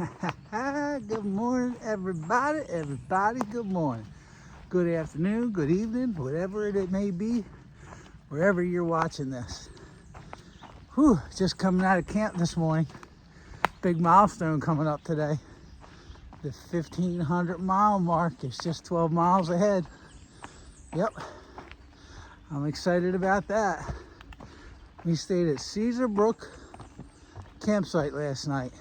Good morning, everybody. Good morning. Good afternoon, good evening, whatever it may be, wherever you're watching this. Whew, just coming out of camp this morning. Big milestone coming up today. The 1,500 mile mark is just 12 miles ahead. Yep, I'm excited about that. We stayed at Cedar Brook campsite last night,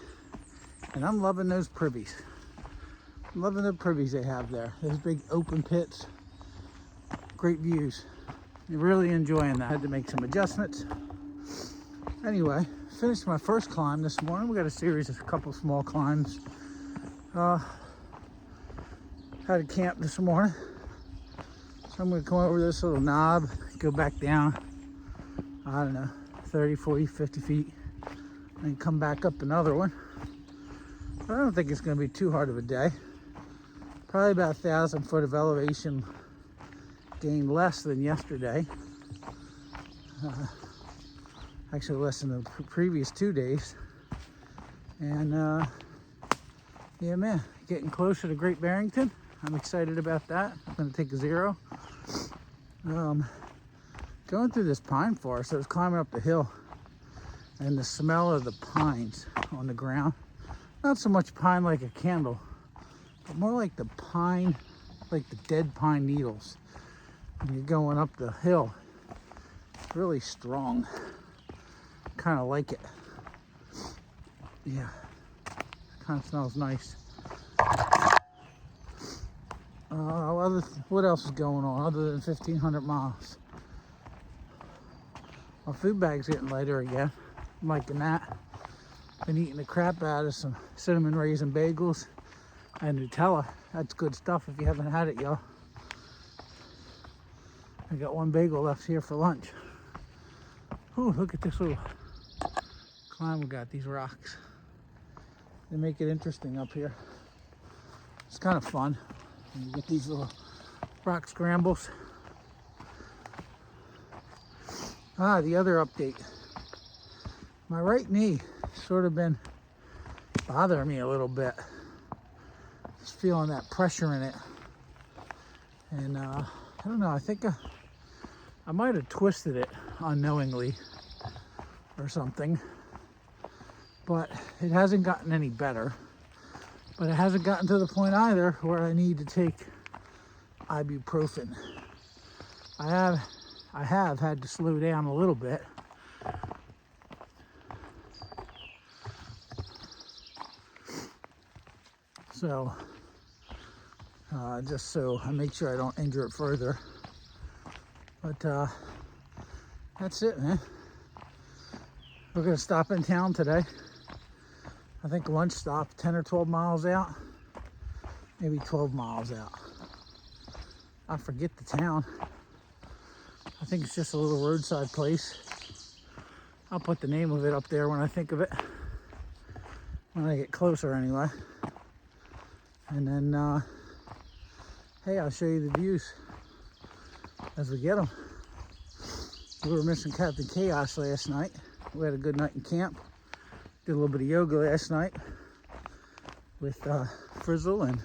and I'm loving those privies. I'm loving the privies they have there. Those big open pits, great views. You're really enjoying that. I had to make some adjustments. Anyway, finished my first climb this morning. We got a series of a couple small climbs. Had a camp this morning. So I'm gonna come over this little knob, go back down, I don't know, 30, 40, 50 feet, and come back up another one. But I don't think it's gonna be too hard of a day. Probably about 1,000 foot of elevation gain less than yesterday. Actually less than the previous 2 days. And yeah, man, getting closer to Great Barrington. I'm excited about that. I'm gonna take a zero. Going through this pine forest, I was climbing up the hill, and the smell of the pines on the ground. Not so much pine like a candle, but more like the pine, like the dead pine needles. When you're going up the hill, really strong. Kind of like it. Yeah, kind of smells nice. What else is going on other than 1,500 miles? My food bag's getting lighter again. I'm liking that. Been eating the crap out of some cinnamon raisin bagels and Nutella. That's good stuff if you haven't had it, y'all. I got one bagel left here for lunch. Ooh, look at this little climb we got, these rocks. They make it interesting up here. It's kind of fun. You get these little rock scrambles. The other update. My right knee sort of been bothering me a little bit. Just feeling that pressure in it. And I don't know, I think I might have twisted it unknowingly or something. But it hasn't gotten any better. But it hasn't gotten to the point either where I need to take ibuprofen. I have had to slow down a little bit. So, just so I make sure I don't injure it further. But that's it, man. We're gonna stop in town today. I think lunch stop 10 or 12 miles out, maybe 12 miles out. I forget the town. I think it's just a little roadside place. I'll put the name of it up there when I think of it, when I get closer anyway. And then, hey, I'll show you the views as we get them. We were missing Captain Chaos last night. We had a good night in camp. Did a little bit of yoga last night with Frizzle and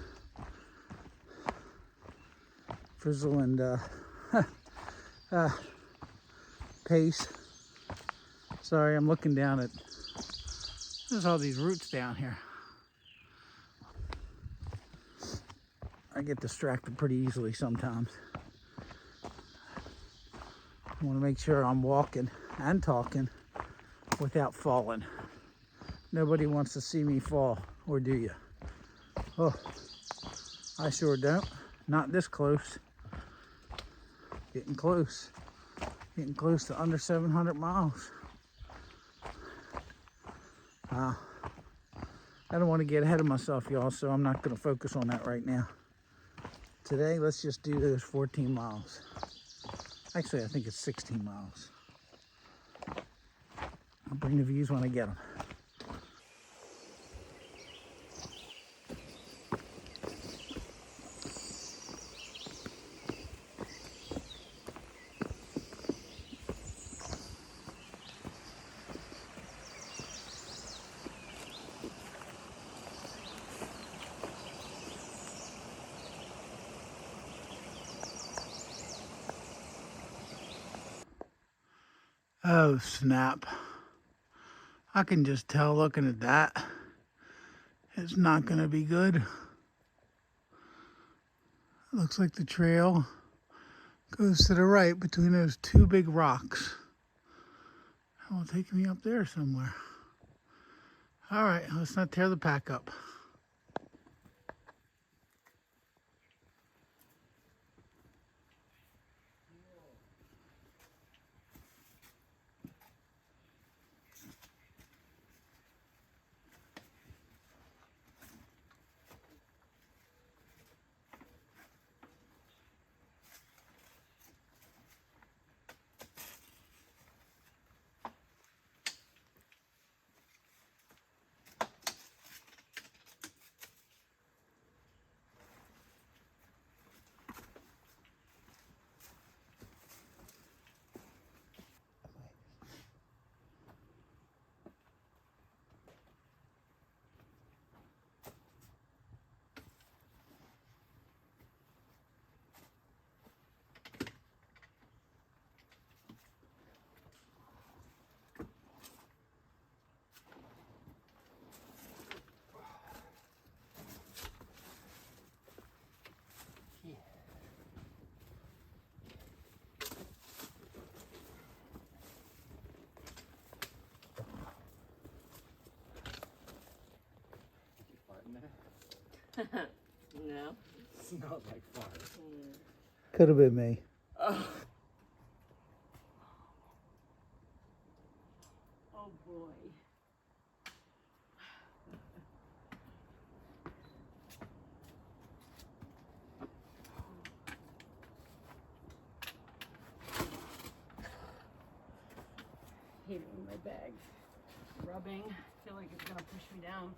Pace. Sorry, I'm looking down at, there's all these roots down here. I get distracted pretty easily sometimes. I want to make sure I'm walking and talking without falling. Nobody wants to see me fall, or do you? Oh, I sure don't. Not this close. Getting close. Getting close to under 700 miles. I don't want to get ahead of myself, y'all, so I'm not going to focus on that right now. Today, let's just do those 14 miles. Actually, I think it's 16 miles. I'll bring the views when I get them. Oh, snap. I can just tell looking at that. It's not going to be good. Looks like the trail goes to the right between those two big rocks. That will take me up there somewhere. All right, let's not tear the pack up. No. Smelled like fart. Could have been me. Oh. Oh boy. Hate it when my bag's rubbing. I feel like it's gonna push me down.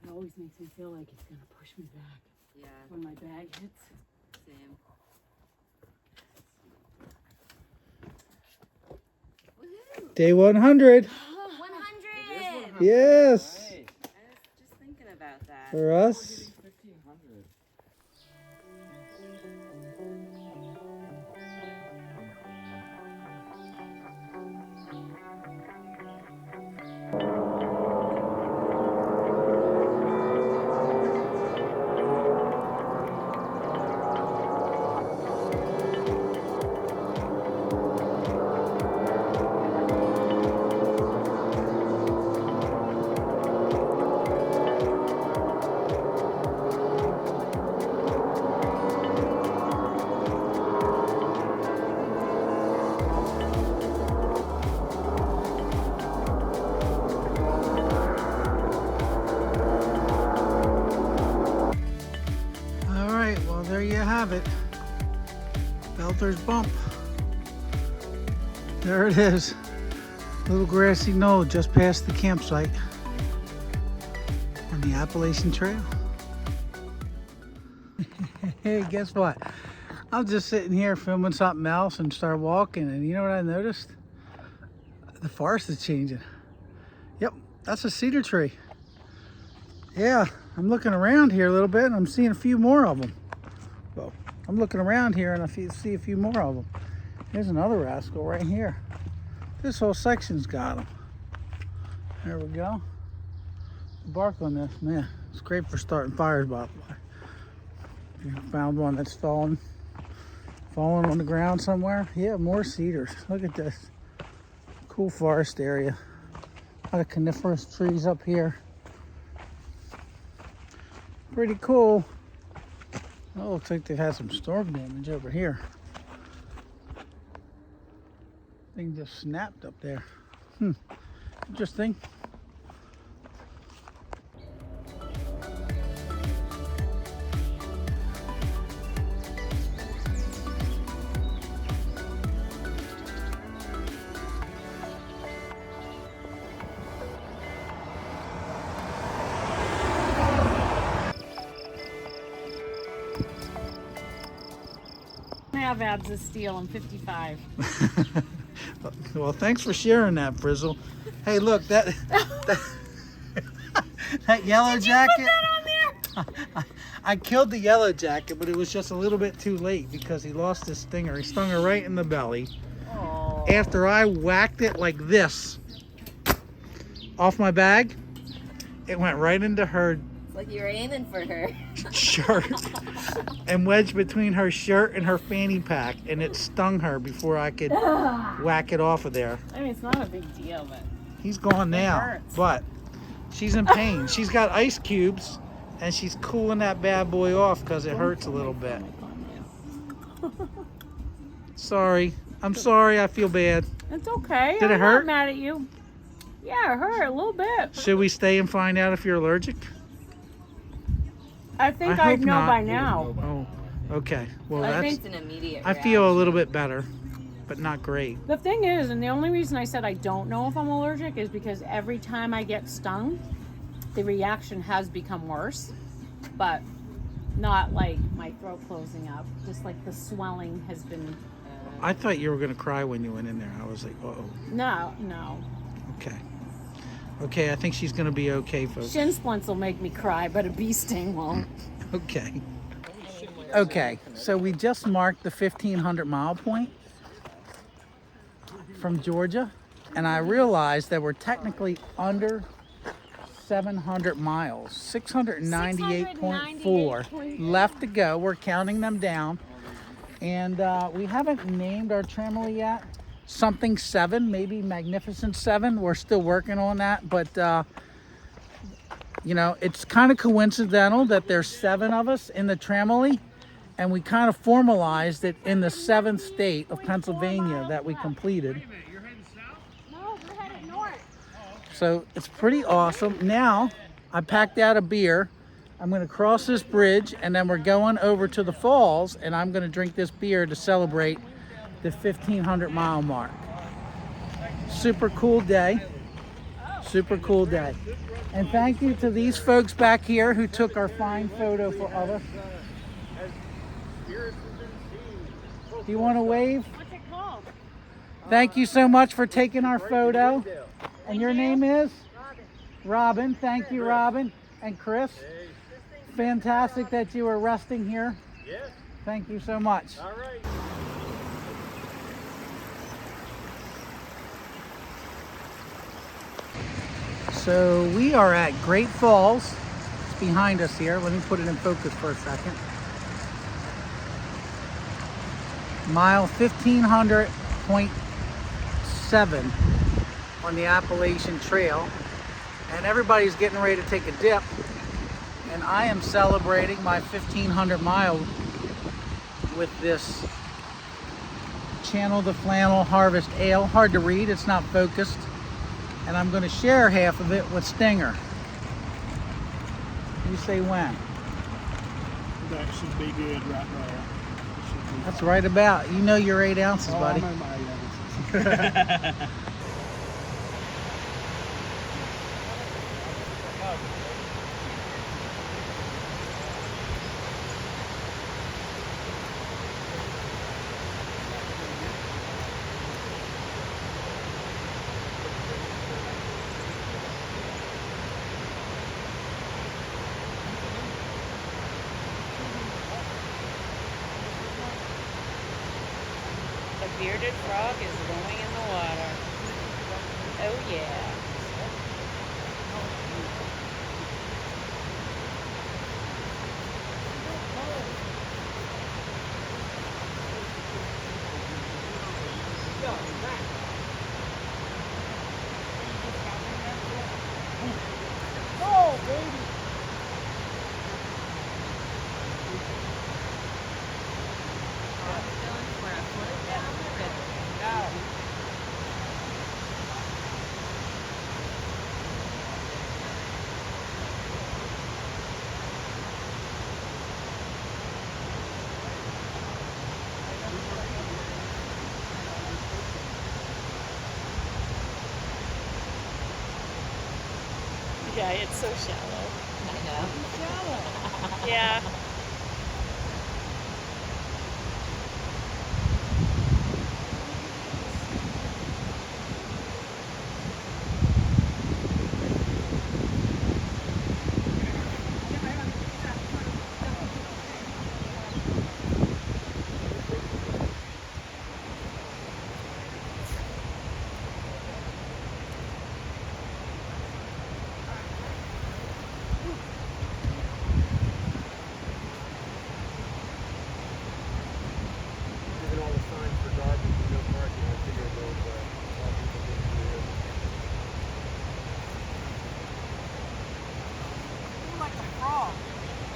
It always makes me feel like it's gonna push me back. Yeah. When my bag hits. Same. Woohoo! Day 100. 100! Yes. Right. I was just thinking about that. For us. 1,500. All right, well, there you have it. Belter's Bump. There it is. Little grassy knoll just past the campsite on the Appalachian Trail. Hey, guess what? I'm just sitting here filming something else and start walking, and you know what I noticed? The forest is changing. Yep, that's a cedar tree. Yeah, I'm looking around here a little bit and I'm seeing a few more of them. Well, I'm looking around here and I see a few more of them. There's another rascal right here. This whole section's got them. There we go. The bark on this, man, it's great for starting fires, by the way. If you found one that's fallen on the ground somewhere. Yeah, more cedars. Look at this. Cool forest area. A lot of coniferous trees up here. Pretty cool. Oh, looks like they've had some storm damage over here. Thing just snapped up there. Interesting. have abs of steel. I'm 55. Well, thanks for sharing that, Frizzle. Hey, look, that that yellow jacket. Put that on there? I killed the yellow jacket, but it was just a little bit too late because he lost his stinger. He stung her right in the belly. Oh. After I whacked it like this off my bag, it went right into her It's like you were aiming for her. shirt and wedged between her shirt and her fanny pack, and it stung her before I could whack it off of there. I mean, it's not a big deal, but He's gone now, hurts. but she's in pain. She's got ice cubes, and she's cooling that bad boy off because it hurts a little bit. Sorry. I'm sorry. I feel bad. it's okay. Did it I'm hurt? not mad at you. Yeah, it hurt a little bit. Should we stay and find out if you're allergic? I think I I'd hope know not. by now. Oh, okay. Well, I that's. think it's an immediate I feel a little bit better, but not great. The thing is, and the only reason I said I don't know if I'm allergic is because every time I get stung, the reaction has become worse, but not like my throat closing up. Just like the swelling has been. I thought you were gonna cry when you went in there. I was like, oh. No. Okay. Okay, I think she's gonna be okay, folks. Shin splints will make me cry, but a bee sting won't. Okay. Okay, so we just marked the 1,500 mile point from Georgia, and I realized that we're technically under 700 miles, 698.4 left to go. We're counting them down, and we haven't named our tramily yet. Something 7, maybe Magnificent 7. We're still working on that, but you know, it's kind of coincidental that there's 7 of us in the tramily, and we kind of formalized it in the 7th state of Pennsylvania that we completed. No, we're headed north. So it's pretty awesome. Now, I packed out a beer. I'm going to cross this bridge, and then we're going over to the falls, and I'm going to drink this beer to celebrate the 1,500 mile mark. Super cool day. Super cool day. And thank you to these folks back here who took our fine photo for us. Do you want to wave? What's it called? Thank you so much for taking our photo. And your name is? Robin. Thank you, Robin. And Chris. Fantastic that you were resting here. Thank you so much. All right. So we are at Great Falls. It's behind us here. Let me put it in focus for a second. Mile 1,500.7 on the Appalachian Trail. And everybody's getting ready to take a dip. And I am celebrating my 1,500 mile with this Channel the Flannel Harvest Ale. Hard to read, it's not focused. And I'm going to share half of it with Stinger. You say when? That should be good right now. That's right about. You know your 8 ounces, buddy. I'm in my 8 ounces. The bearded frog is going in the water. Oh yeah. Yeah, it's so shallow. I know. Yeah.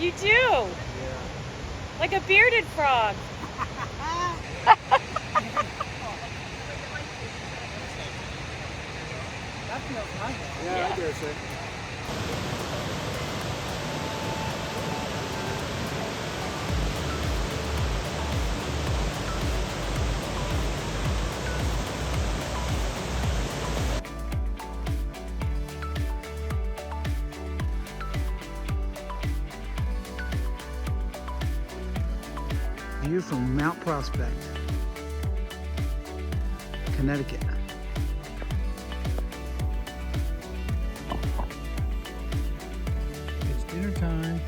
You do. Like a bearded frog. That feels nice. Yeah, I dare say. View from Mount Prospect, Connecticut. It's dinner time.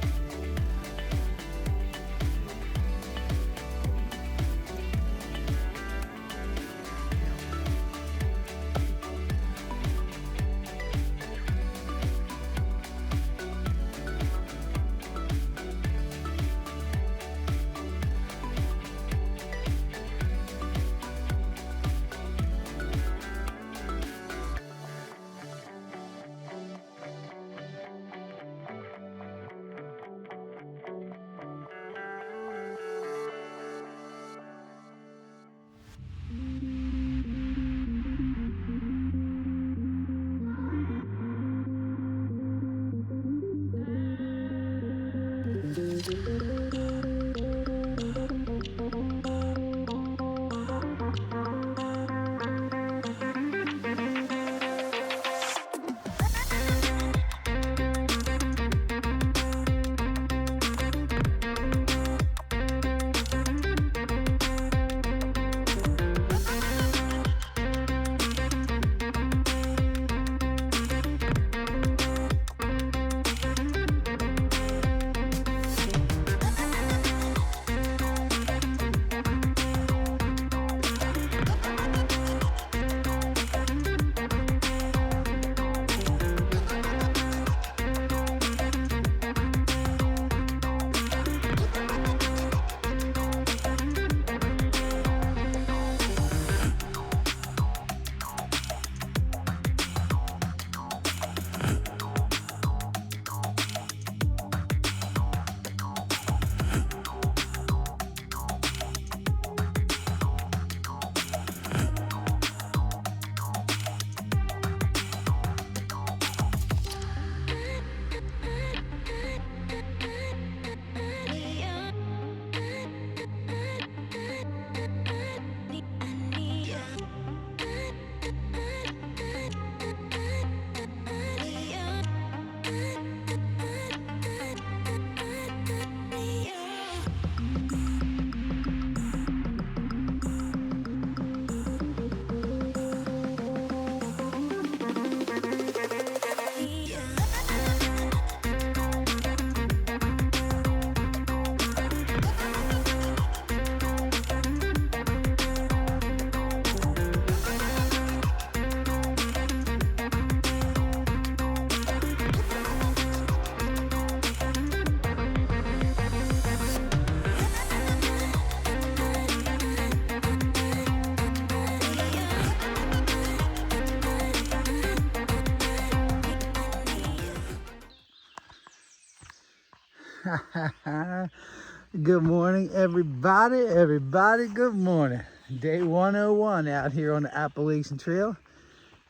Good morning, everybody. Everybody, good morning. Day 101 out here on the Appalachian Trail.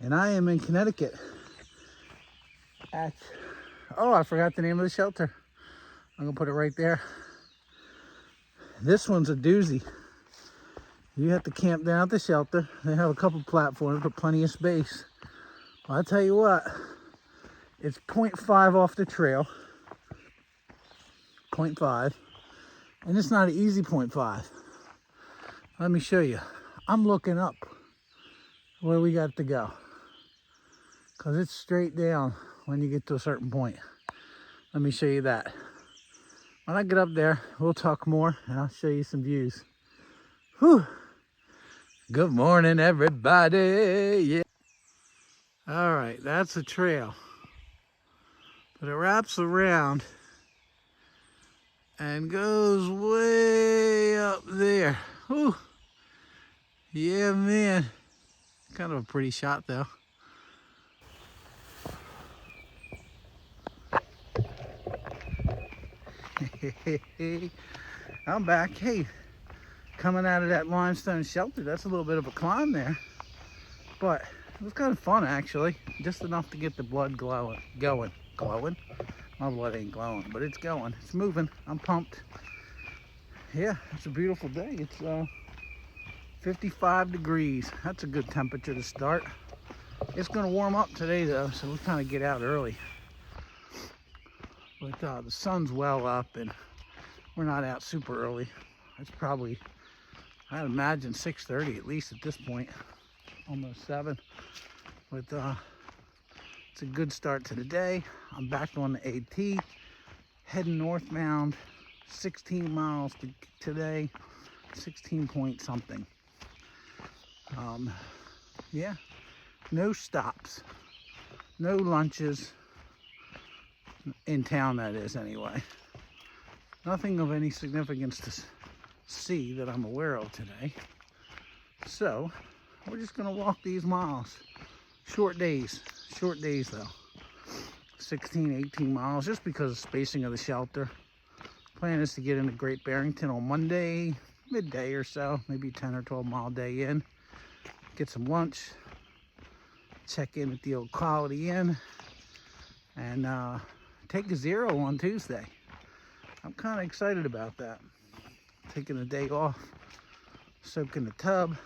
And I am in Connecticut at, oh, I forgot the name of the shelter. I'm gonna put it right there. This one's a doozy. You have to camp down at the shelter. They have a couple platforms, but plenty of space. Well, I'll tell you what, it's 0.5 off the trail. 0.5. And it's not an easy 0.5. Let me show you. I'm looking up where we got to go, because it's straight down when you get to a certain point. Let me show you that. When I get up there, we'll talk more and I'll show you some views. Whew. Good morning, everybody. Yeah. All right, that's a trail, but it wraps around and goes way up there. Whew. Yeah, man. Kind of a pretty shot, though. I'm back. Hey, coming out of that limestone shelter, that's a little bit of a climb there, but it was kind of fun actually. Just enough to get the blood going. My blood ain't glowing, but it's going. It's moving. I'm pumped. Yeah, it's a beautiful day. It's 55 degrees. That's a good temperature to start. It's going to warm up today though, so we'll kind of get out early. But the sun's well up and we're not out super early. It's probably, I'd imagine 6:30 at least at this point, almost 7. But it's a good start to the day. I'm back on the AT, heading northbound, 16 miles today, 16 point something. Yeah, no stops, no lunches in town, that is anyway. Nothing of any significance to see that I'm aware of today. So we're just gonna walk these miles. Short days though. 16, 18 miles, just because of spacing of the shelter. Plan is to get into Great Barrington on Monday, midday or so, maybe 10 or 12 mile day in. Get some lunch, check in at the old Quality Inn, and take a 0 on Tuesday. I'm kind of excited about that. Taking a day off, soak in the tub,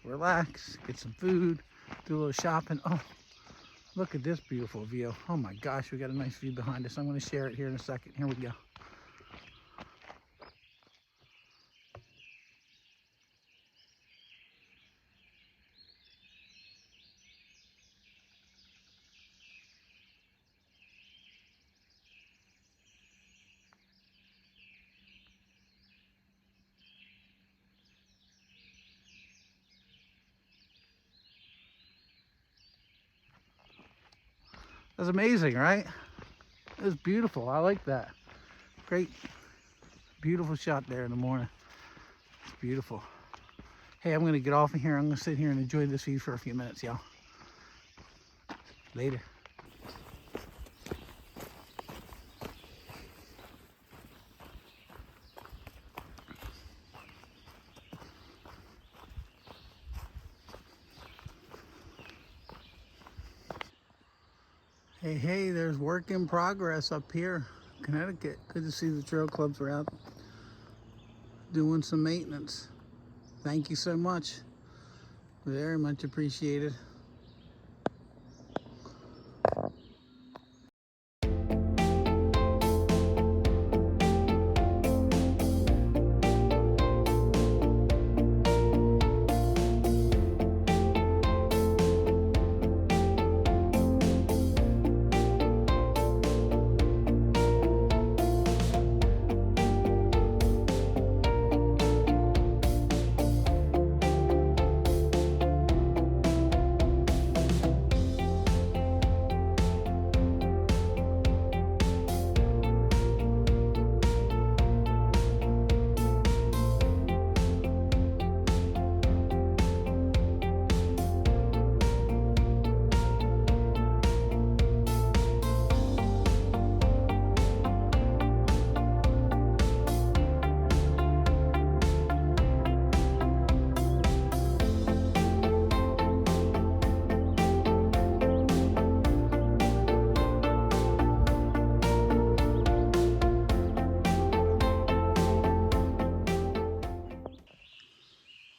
relax, get some food, do a little shopping. Oh, look at this beautiful view. Oh my gosh, we got a nice view behind us. I'm going to share it here in a second. Here we go. That's amazing, right? It was beautiful. I like that. Great, beautiful shot there in the morning. It's beautiful. Hey, I'm gonna get off of here. I'm gonna sit here and enjoy this view for a few minutes, y'all. Later. Hey, there's work in progress up here, Connecticut. Good to see the trail clubs are out doing some maintenance. Thank you so much. Very much appreciated.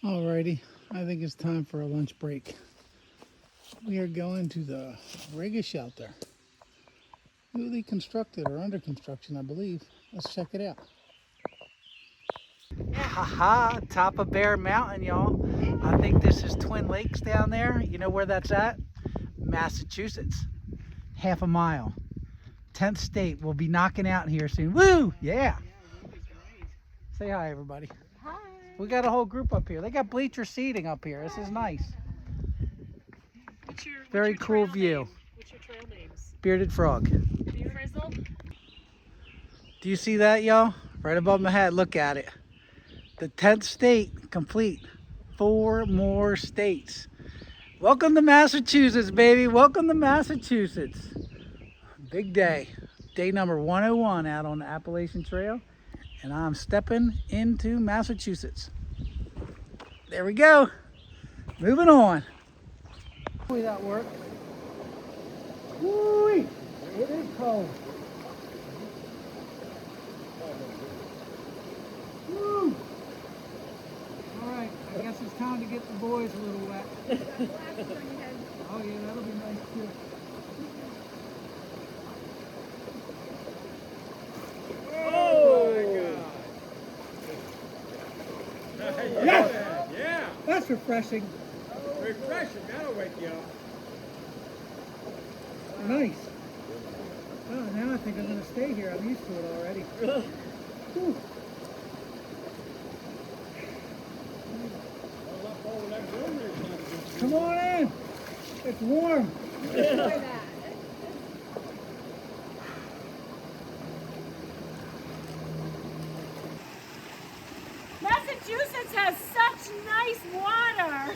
Alrighty, I think it's time for a lunch break. We are going to the Riga shelter. Newly constructed or under construction, I believe. Let's check it out. Haha, top of Bear Mountain, y'all. I think this is Twin Lakes down there. You know where that's at? Massachusetts. Half a mile. 10th state. We'll be knocking out here soon. Woo! Yeah. Say hi, everybody. Hi. We got a whole group up here. They got bleacher seating up here. This is nice. Very cool view. What's your trail names? Bearded Frog. Frizzle? Do you see that, y'all? Right above my head. Look at it. The 10th state complete. 4 more states. Welcome to Massachusetts, baby. Welcome to Massachusetts. Big day. Day number 101 out on the Appalachian Trail. and I'm stepping into Massachusetts. There we go. Moving on. Boy, that worked. Woo-wee. It is cold. Woo. All right, I guess it's time to get the boys a little wet. Oh yeah, that'll be nice too. Yes! Yeah. That's refreshing. Refreshing. That'll wake you up. Nice. Oh, now I think I'm going to stay here. I'm used to it already. Whew. Come on in. It's warm. Massachusetts has such nice water.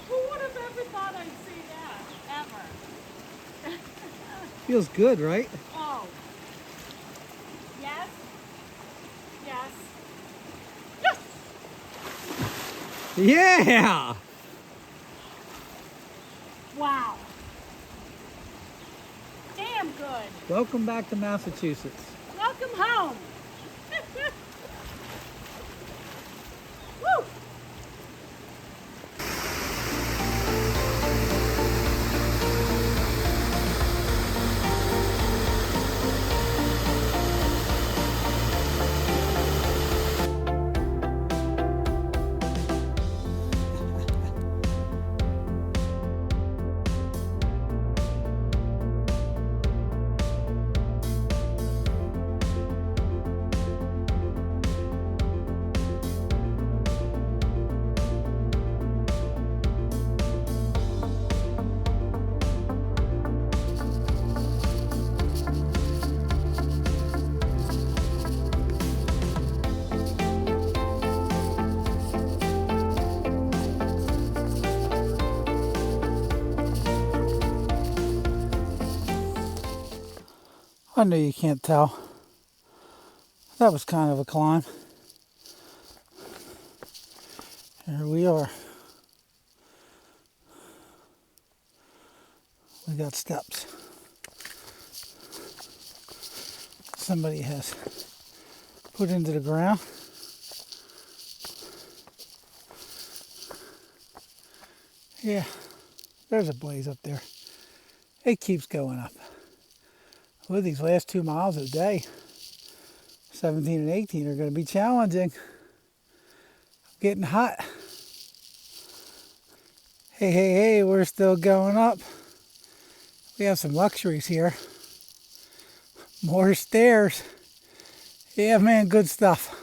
Who would have ever thought I'd see that, ever? Feels good, right? Oh. Yes. Yes. Yes! Yeah! Wow. Damn good. Welcome back to Massachusetts. Welcome home. Woo! I know you can't tell. That was kind of a climb. Here we are. We got steps. Somebody has put into the ground. Yeah, there's a blaze up there. It keeps going up. Well, these last 2 miles a day, 17 and 18, are going to be challenging. Getting hot. Hey, hey, hey, we're still going up. We have some luxuries here. More stairs. Yeah, man, good stuff.